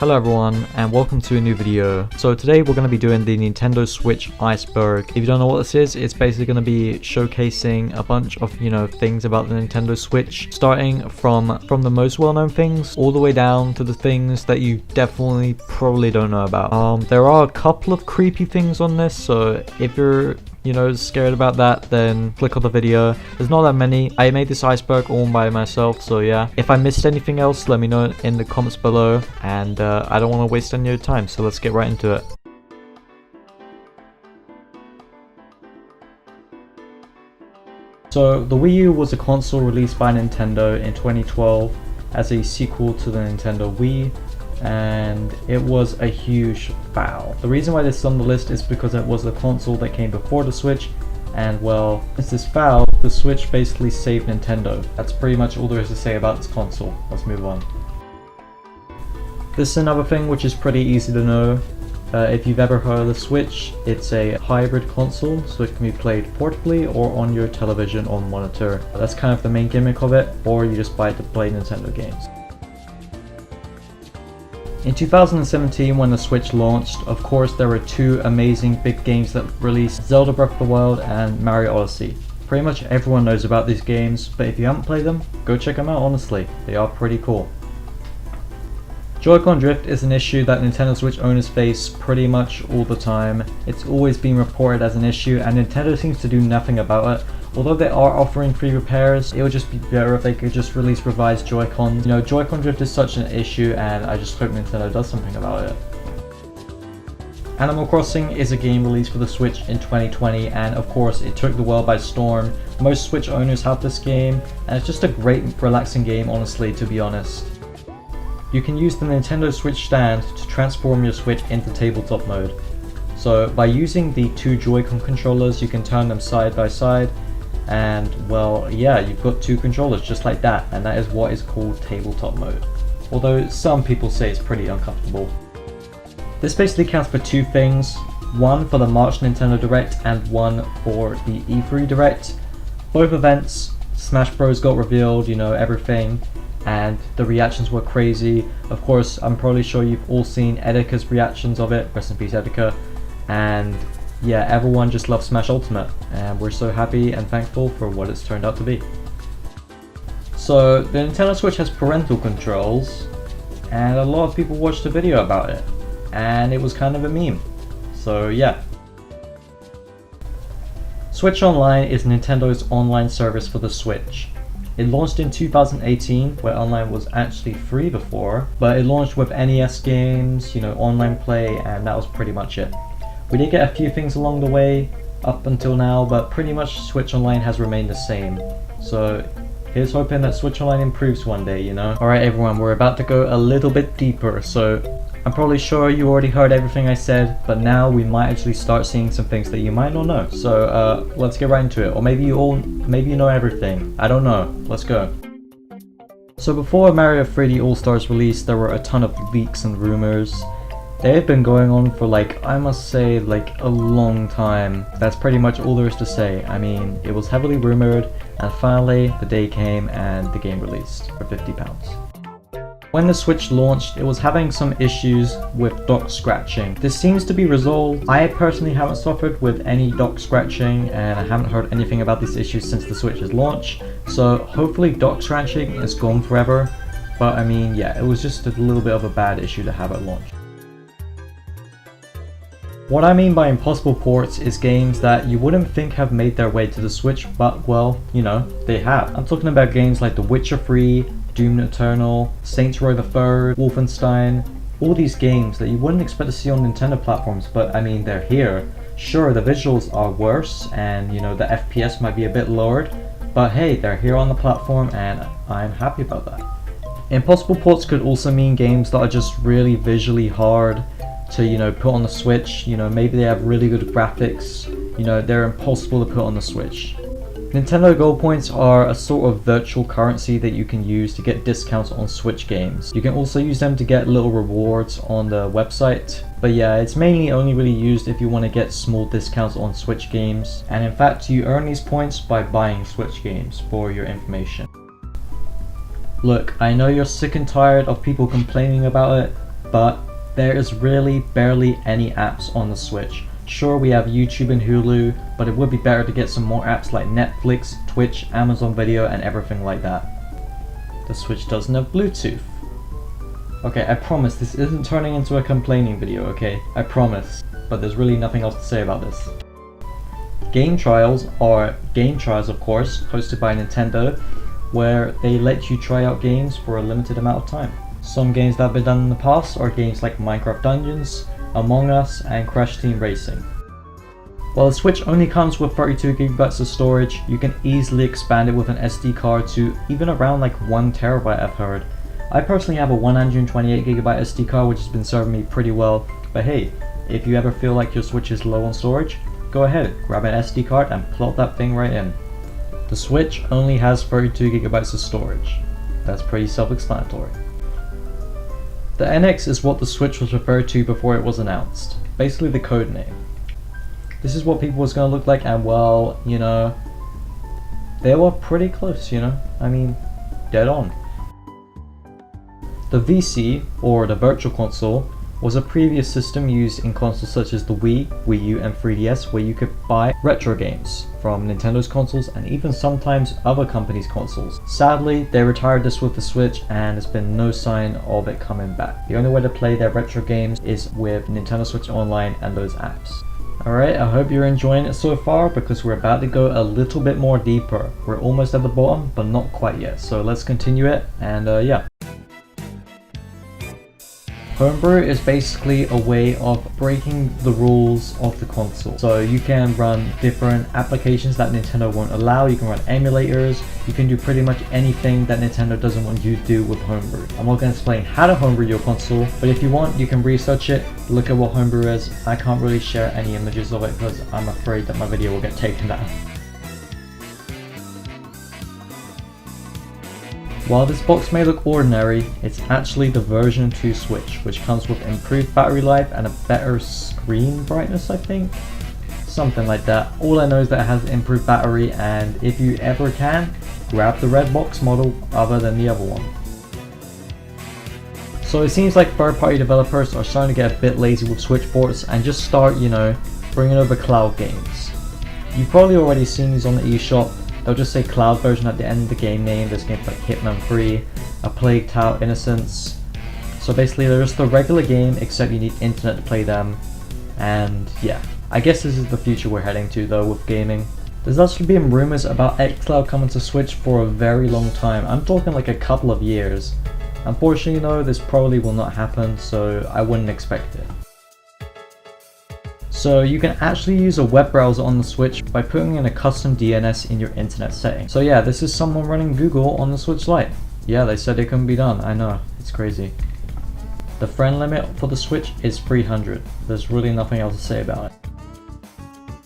Hello everyone and welcome to a new video. So today we're going to be doing the Nintendo Switch Iceberg. If you don't know what this is, it's basically going to be showcasing a bunch of, things about the Nintendo Switch, starting from the most well-known things all the way down to the things that you definitely probably don't know about. There are a couple of creepy things on this, so if you're scared about that, then click on the video. There's not that many. I made this iceberg all by myself, so yeah. If I missed anything else, let me know in the comments below, and I don't want to waste any of your time, so let's get right into it. So the Wii U was a console released by Nintendo in 2012 as a sequel to the Nintendo Wii, and it was a huge foul. The reason why this is on the list is because it was a console that came before the Switch, and well, since this foul, the Switch basically saved Nintendo. That's pretty much all there is to say about this console. Let's move on. This is another thing which is pretty easy to know. If you've ever heard of the Switch, it's a hybrid console, so it can be played portably or on your television or monitor. That's kind of the main gimmick of it, or you just buy it to play Nintendo games. In 2017, when the Switch launched, of course there were two amazing big games that released: Zelda Breath of the Wild and Mario Odyssey. Pretty much everyone knows about these games, but if you haven't played them, go check them out honestly, they are pretty cool. Joy-Con drift is an issue that Nintendo Switch owners face pretty much all the time. It's always been reported as an issue and Nintendo seems to do nothing about it. Although they are offering free repairs, it would just be better if they could just release revised Joy-Cons. Joy-Con drift is such an issue and I just hope Nintendo does something about it. Animal Crossing is a game released for the Switch in 2020 and of course it took the world by storm. Most Switch owners have this game and it's just a great relaxing game, honestly, to be honest. You can use the Nintendo Switch stand to transform your Switch into tabletop mode. So by using the two Joy-Con controllers, you can turn them side by side, and well, yeah, you've got two controllers just like that, and that is what is called tabletop mode. Although some people say it's pretty uncomfortable. This basically counts for two things, one for the March Nintendo Direct and one for the E3 Direct. Both events, Smash Bros got revealed, everything, and the reactions were crazy. Of course, I'm probably sure you've all seen Edeka's reactions of it, rest in peace Edeka, and yeah, everyone just loves Smash Ultimate, and we're so happy and thankful for what it's turned out to be. So the Nintendo Switch has parental controls, and a lot of people watched a video about it, and it was kind of a meme. So yeah. Switch Online is Nintendo's online service for the Switch. It launched in 2018, where online was actually free before, but it launched with NES games, online play, and that was pretty much it. We did get a few things along the way up until now, but pretty much Switch Online has remained the same. So here's hoping that Switch Online improves one day, Alright everyone, we're about to go a little bit deeper, so I'm probably sure you already heard everything I said, but now we might actually start seeing some things that you might not know. So let's get right into it, or maybe you know everything. I don't know. Let's go. So before Mario 3D All-Stars released, there were a ton of leaks and rumors. They have been going on for I must say, a long time. That's pretty much all there is to say. I mean, it was heavily rumored, and finally the day came and the game released for £50. When the Switch launched, it was having some issues with dock scratching. This seems to be resolved. I personally haven't suffered with any dock scratching, and I haven't heard anything about these issues since the Switch's launch, so hopefully dock scratching is gone forever. But I mean, yeah, it was just a little bit of a bad issue to have at launch. What I mean by impossible ports is games that you wouldn't think have made their way to the Switch, but well, they have. I'm talking about games like The Witcher 3, Doom Eternal, Saints Row the Third, Wolfenstein, all these games that you wouldn't expect to see on Nintendo platforms, but I mean, they're here. Sure, the visuals are worse, and the FPS might be a bit lowered, but hey, they're here on the platform, and I'm happy about that. Impossible ports could also mean games that are just really visually hard to put on the Switch. Maybe they have really good graphics, they're impossible to put on the Switch. Nintendo Gold Points are a sort of virtual currency that you can use to get discounts on Switch games. You can also use them to get little rewards on the website, but yeah, it's mainly only really used if you want to get small discounts on Switch games, and in fact you earn these points by buying Switch games, for your information. Look, I know you're sick and tired of people complaining about it, but there is really barely any apps on the Switch. Sure, we have YouTube and Hulu, but it would be better to get some more apps like Netflix, Twitch, Amazon Video, and everything like that. The Switch doesn't have Bluetooth. Okay, I promise this isn't turning into a complaining video, okay? I promise. But there's really nothing else to say about this. Game trials are game trials, of course, hosted by Nintendo, where they let you try out games for a limited amount of time. Some games that have been done in the past are games like Minecraft Dungeons, Among Us, and Crash Team Racing. While the Switch only comes with 32GB of storage, you can easily expand it with an SD card to even around like 1TB I've heard. I personally have a 128GB SD card which has been serving me pretty well, but hey, if you ever feel like your Switch is low on storage, go ahead, grab an SD card and plot that thing right in. The Switch only has 32GB of storage. That's pretty self-explanatory. The NX is what the Switch was referred to before it was announced, basically the code name. This is what people was going to look like, and well, you know, they were pretty close, you know, I mean, dead on. The VC, or the Virtual Console, was a previous system used in consoles such as the Wii, Wii U, and 3DS, where you could buy retro games from Nintendo's consoles and even sometimes other companies' consoles. Sadly, they retired this with the Switch and there's been no sign of it coming back. The only way to play their retro games is with Nintendo Switch Online and those apps. Alright, I hope you're enjoying it so far because we're about to go a little bit more deeper. We're almost at the bottom, but not quite yet. So let's continue it, and yeah. Homebrew is basically a way of breaking the rules of the console. So you can run different applications that Nintendo won't allow, you can run emulators, you can do pretty much anything that Nintendo doesn't want you to do with Homebrew. I'm not going to explain how to homebrew your console, but if you want, you can research it, look at what Homebrew is. I can't really share any images of it because I'm afraid that my video will get taken down. While this box may look ordinary, it's actually the version 2 Switch, which comes with improved battery life and a better screen brightness, I think? Something like that. All I know is that it has improved battery, and if you ever can, grab the red box model other than the other one. So it seems like third-party developers are starting to get a bit lazy with Switch ports and just start, you know, bringing over cloud games. You've probably already seen these on the eShop. They'll just say cloud version at the end of the game name. There's games like Hitman 3, A Plague Tale Innocence. So basically they're just the regular game except you need internet to play them. And yeah, I guess this is the future we're heading to though with gaming. There's actually been rumors about xCloud coming to Switch for a very long time. I'm talking like a couple of years. Unfortunately though, this probably will not happen, so I wouldn't expect it. So you can actually use a web browser on the Switch by putting in a custom DNS in your internet setting. So yeah, this is someone running Google on the Switch Lite. Yeah, they said it couldn't be done. I know, it's crazy. The friend limit for the Switch is 300. There's really nothing else to say about it.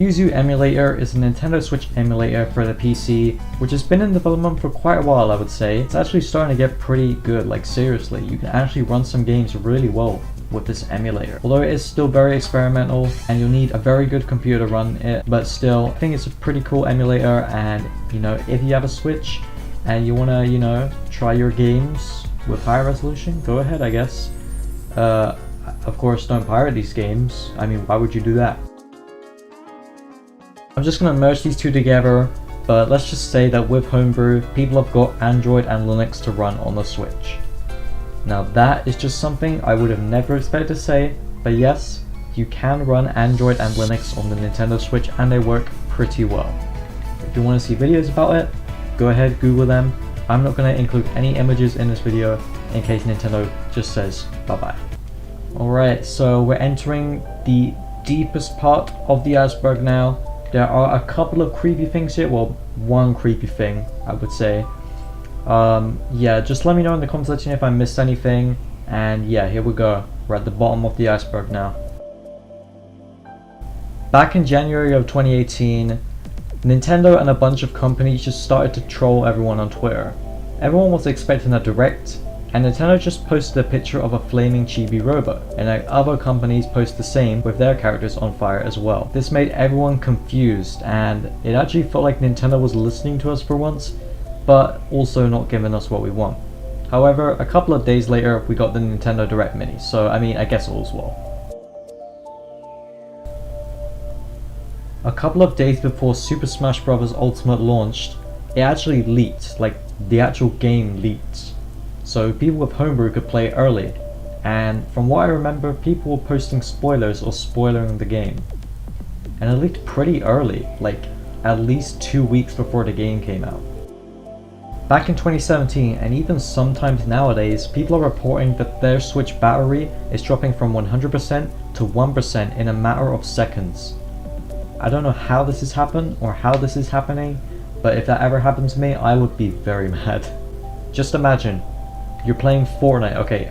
Yuzu Emulator is a Nintendo Switch emulator for the PC, which has been in development for quite a while, I would say. It's actually starting to get pretty good, like seriously. You can actually run some games really well with this emulator. Although it is still very experimental and you'll need a very good computer to run it, but still, I think it's a pretty cool emulator, and you know, if you have a Switch and you wanna, you know, try your games with higher resolution, go ahead, I guess. Of course, don't pirate these games. I mean, why would you do that? I'm just gonna merge these two together, but let's just say that with Homebrew, people have got Android and Linux to run on the Switch. Now that is just something I would have never expected to say, but yes, you can run Android and Linux on the Nintendo Switch and they work pretty well. If you want to see videos about it, go ahead, Google them. I'm not going to include any images in this video in case Nintendo just says bye-bye. Alright, so we're entering the deepest part of the iceberg now. There are a couple of creepy things here, well, one creepy thing, I would say. Yeah, just let me know in the comment section if I missed anything, and yeah, here we go. We're at the bottom of the iceberg now. Back in January of 2018, Nintendo and a bunch of companies just started to troll everyone on Twitter. Everyone was expecting a direct, and Nintendo just posted a picture of a flaming chibi robot, and other companies post the same with their characters on fire as well. This made everyone confused, and it actually felt like Nintendo was listening to us for once, but also not giving us what we want. However, a couple of days later we got the Nintendo Direct Mini, so I mean, I guess all's well. A couple of days before Super Smash Bros. Ultimate launched, it actually leaked, like the actual game leaked. So people with Homebrew could play early, and from what I remember, people were posting spoilers or spoiling the game. And it leaked pretty early, like at least 2 weeks before the game came out. Back in 2017, and even sometimes nowadays, people are reporting that their Switch battery is dropping from 100% to 1% in a matter of seconds. I don't know how this has happened or how this is happening, but if that ever happened to me, I would be very mad. Just imagine, you're playing Fortnite, okay,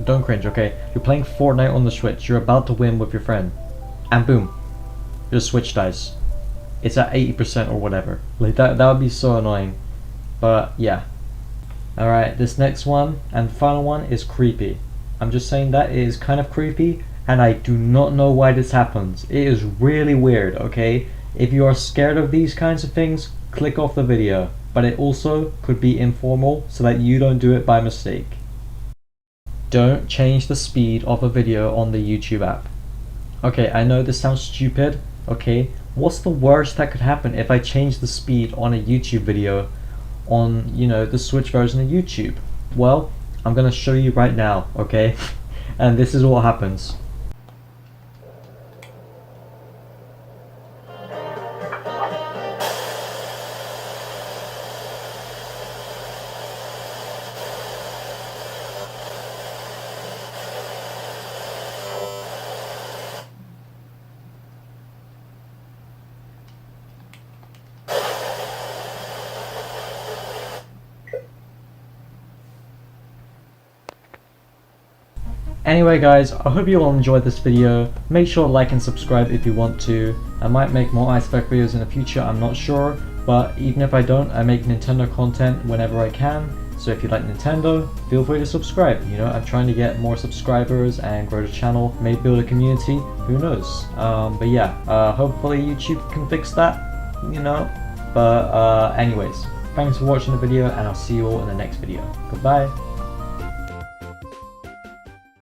don't cringe, okay? You're playing Fortnite on the Switch, you're about to win with your friend, and boom, your Switch dies. It's at 80% or whatever. Like that would be so annoying. But yeah. Alright, this next one and final one is creepy. I'm just saying that it is kind of creepy, and I do not know why this happens. It is really weird, okay? If you are scared of these kinds of things, click off the video. But it also could be informal so that you don't do it by mistake. Don't change the speed of a video on the YouTube app. Okay, I know this sounds stupid, okay? What's the worst that could happen if I change the speed on a YouTube video on, you know, the Switch version of YouTube? Well, I'm gonna show you right now, okay? And this is what happens. Anyway guys, I hope you all enjoyed this video. Make sure to like and subscribe if you want to. I might make more Iceberg videos in the future, I'm not sure. But even if I don't, I make Nintendo content whenever I can. So if you like Nintendo, feel free to subscribe. You know, I'm trying to get more subscribers and grow the channel. Maybe build a community, who knows. But yeah, hopefully YouTube can fix that, you know. But anyways, thanks for watching the video, and I'll see you all in the next video. Goodbye.